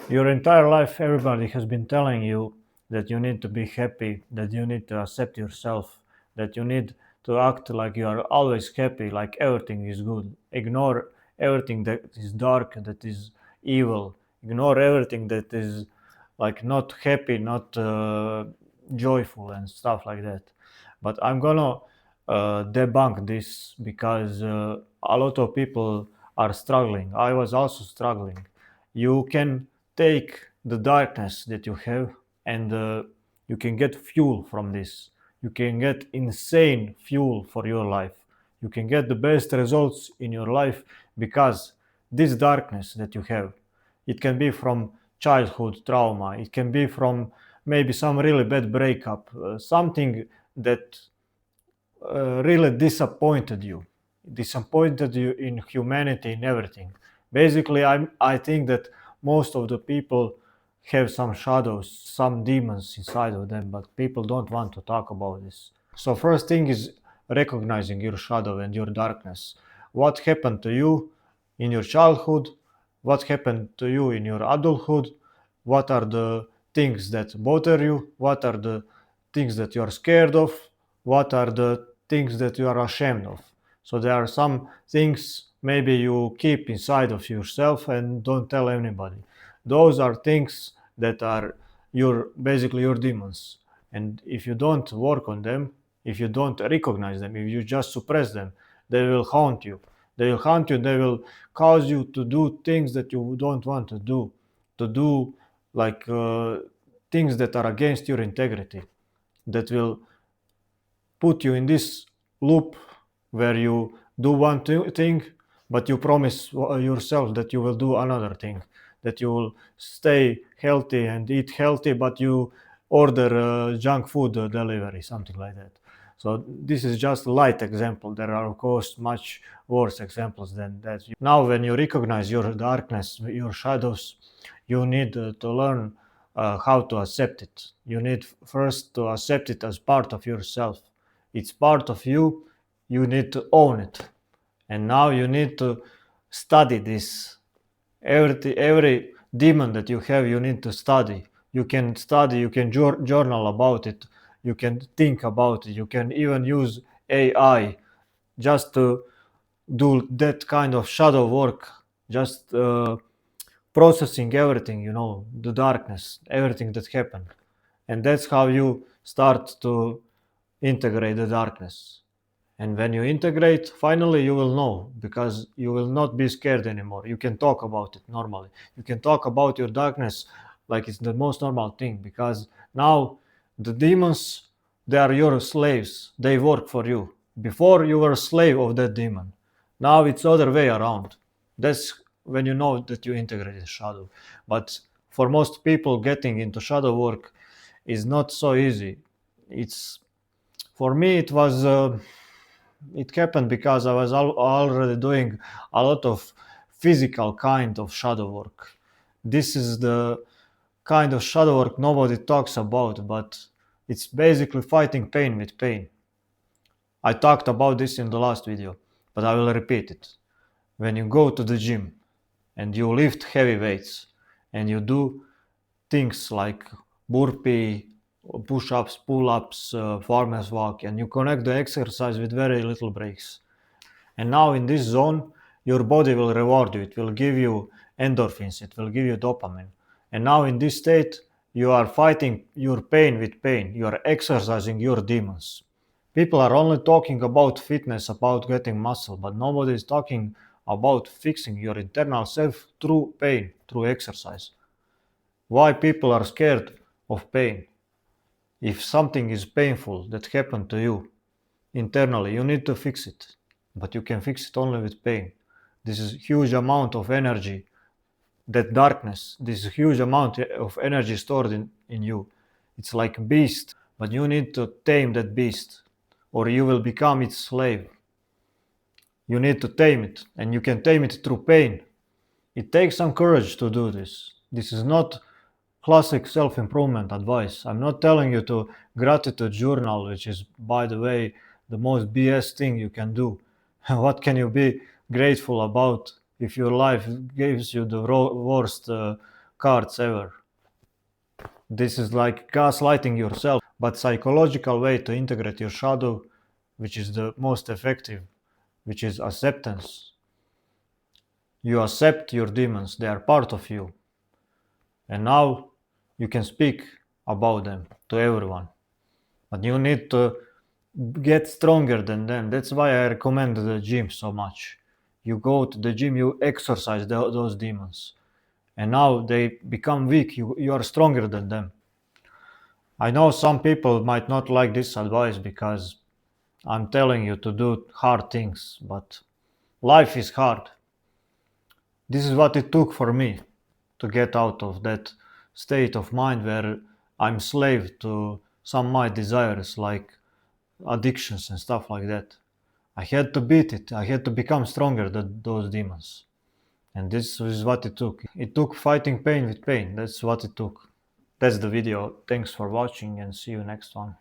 Your entire life, everybody has been telling you that you need to be happy, that you need to accept yourself, that you need to act like you are always happy, like everything is good. Ignore everything that is dark, that is evil. Ignore everything that is like not happy, not joyful, and stuff like that. But I'm gonna debunk this because a lot of people are struggling. I was also struggling. You can take the darkness that you have and you can get fuel from this. You can get insane fuel for your life. You can get the best results in your life because this darkness that you have, it can be from childhood trauma, it can be from maybe some really bad breakup, something that really disappointed you in humanity, in everything. Basically, I think that most of the people have some shadows, some demons inside of them, but people don't want to talk about this. So first thing is recognizing your shadow and your darkness. What happened to you in your childhood? What happened to you in your adulthood? What are the things that bother you? What are the things that you are scared of? What are the things that you are ashamed of? So there are some things maybe you keep inside of yourself and don't tell anybody. Those are things that are your basically your demons. And if you don't work on them, if you don't recognize them, if you just suppress them, they will haunt you. They will haunt you, they will cause you to do things that you don't want to do like things that are against your integrity, that will put you in this loop where you do one thing, but you promise yourself that you will do another thing, that you will stay healthy and eat healthy, but you order junk food delivery, something like that. So this is just a light example. There are of course much worse examples than that. Now, when you recognize your darkness, your shadows, you need to learn how to accept it. You need first to accept it as part of yourself. It's part of you. You need to own it. And now you need to study this. Every demon that you have, you need to study. You can study, you can journal about it, you can think about it, you can even use AI just to do that kind of shadow work, just processing everything, the darkness, everything that happened. And that's how you start to integrate the darkness. And when you integrate, finally you will know because you will not be scared anymore. You can talk about it normally. You can talk about your darkness like it's the most normal thing because now the demons, they are your slaves. They work for you. Before you were a slave of that demon. Now it's other way around. That's when you know that you integrated shadow. But for most people, getting into shadow work is not so easy. It's for me. It happened because I was already doing a lot of physical kind of shadow work. This is the kind of shadow work nobody talks about, but it's basically fighting pain with pain. I talked about this in the last video, but I will repeat it. When you go to the gym and you lift heavy weights and you do things like burpee, push-ups, pull-ups, farmer's walk, and you connect the exercise with very little breaks. And now in this zone, your body will reward you. It will give you endorphins. It will give you dopamine. And now in this state, you are fighting your pain with pain. You are exercising your demons. People are only talking about fitness, about getting muscle, but nobody is talking about fixing your internal self through pain, through exercise. Why people are scared of pain? If something is painful that happened to you internally, you need to fix it. But you can fix it only with pain. This is huge amount of energy, that darkness, this huge amount of energy stored in you. It's like a beast, but you need to tame that beast or you will become its slave. You need to tame it, and you can tame it through pain. It takes some courage to do this. This is not classic self-improvement advice. I'm not telling you to gratitude journal, which is, by the way, the most BS thing you can do. What can you be grateful about if your life gives you the worst cards ever. This is like gaslighting yourself, but psychological way to integrate your shadow, which is the most effective, which is acceptance. You accept your demons, they are part of you. And now you can speak about them to everyone. But you need to get stronger than them. That's why I recommend the gym so much. You go to the gym, you exercise those demons. And now they become weak. You are stronger than them. I know some people might not like this advice because I'm telling you to do hard things, but life is hard. This is what it took for me to get out of that state of mind where I'm slave to some of my desires like addictions and stuff like that. I had to beat it. I had to become stronger than those demons. And this is what it took. It took fighting pain with pain. That's what it took. That's the video. Thanks for watching and see you next one.